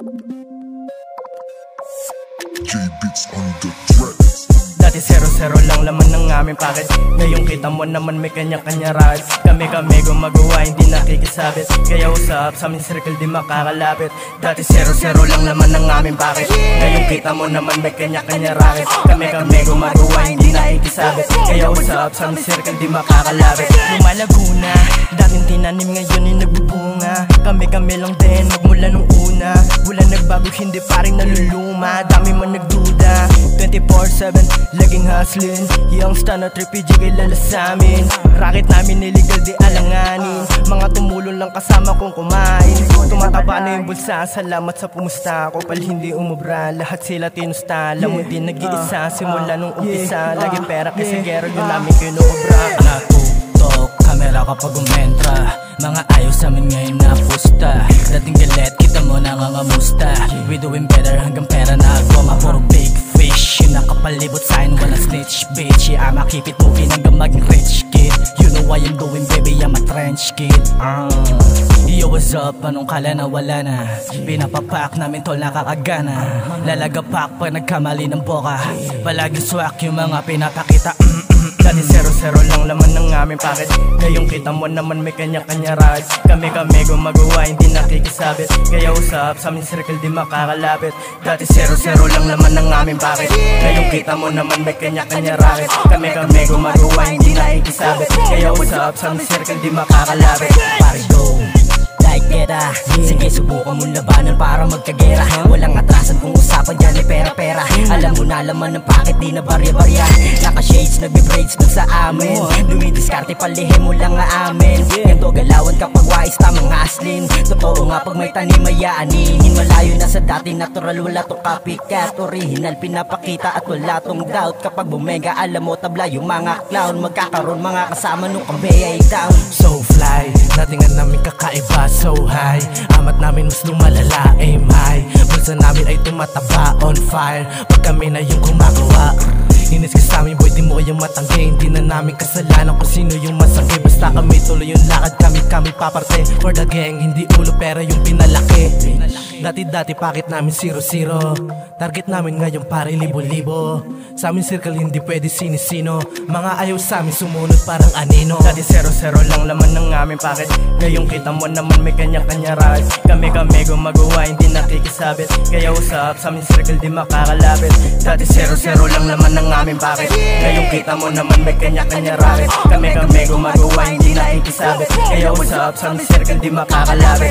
J-Beats on the track. Dati 0-0 lang laman ng aming packet. Ngayon kita mo naman may kanya-kanya ride. Kami gumagawa, hindi nakikisabit. Kaya usap sa aming circle di makakalapit. Dati 0-0 lang laman ng aming packet. Ngayon kita mo naman may kanya-kanya racket. Kami gumagawa, hindi nakikisabit. Kaya usap sa aming circle di makakalapit. Lumalago na, dating tinanim ngayon ay nagbubunga. Kami lang din, magmula nung una. Wala nagbago, hindi pa rin naluluma. Dami man nagduda, 24/7 laging hustling. Yung stunner 3PG kilala sa amin. Racket namin illegal di alanganin. Mga tumulong lang kasama kong kumain. Tumataba na yung bulsa, salamat sa pumusta. Kopal hindi umubra, lahat sila tinusta. Alam mo din nag-iisa, simula nung umpisa. Lagi pera kasi gero yun namin kinuobra. Natutok, kamera kapag umentra. Mga ayaw sa amin ngayon na pusta. Dating galit, kita mo nangangamusta. We doing better hanggang pera na goma. Puro big fish, yung nakapalibot sa'kin wala snitch bitch. Yeah, I'ma keep it moving hanggang maging rich kid. You know what I'm doing baby, I'm a trench kid. Yo, what's up? Anong kala na wala na? Pinapapak namin tol nakakagana. Lalagapak pag nagkamali ng boka. Palagi swak yung mga pinapakita. Dati 0-0 lang laman ng aming packet. Ngayon kita mo naman may kanya-kanya rides. Kami gumagawa, hindi nakikisabit. Kaya usap sa aming circle di makakalapit. Dati 0-0 lang laman ng aming packet. Ngayon kita mo naman may kanya-kanya racket. Kami gumagawa, hindi nakikisabit. Kaya usap sa aming circle di makakalapit. Pare go, like pera. Sige subukan mong labanan para magkagera. Walang atrasan kung usapan dyan ay pera-pera. Alam mo na laman ng packet di na barya-barya. Naka-shades, nagbe-braids dun sa amin. Dumidiskarte palihim mo lang nga amin. Ganto galawan kapag wais tamang aslin. Totoo nga pag may tanim ay aaninin. Malayo na sa dati natural, wala to copycat. Original pinapakita at wala tong doubt. Kapag bumega alam mo tabla yung mga clown. Magkakaroon mga kasama nung kami ay down. So fly, datingan namin kakaiba so high. Amat namin mas lumalala aim high. Bulsa namin ay tumataba on fire. Pag kami na yung gumagawa. Inis ka sa amin boy, di mo kayang matanggi. Hindi na namin kasalanan kung sino yung masakit. Basta kami tuloy yung lakad, kami paparte. For the gang, hindi ulo pera yung pinalaki. Dati pakit namin 0-0. Target namin ngayon pare libo-libo. Sa amin circle hindi pwede sinisino. Mga ayaw sa amin sumunod parang anino. Dati 0-0 lang laman ng aming packet. Ngayon kita mo naman may kanya-kanya rides. Kami gumagawa, hindi nakikisabit. Kaya usap sa aming circle di makakalapit. Dati 0-0 lang laman ng aming packet. Ngayon kita mo naman may kanya-kanya racket. Kami gumagawa, hindi nakikisabit. Kaya usap sa aming circle di makakalapit.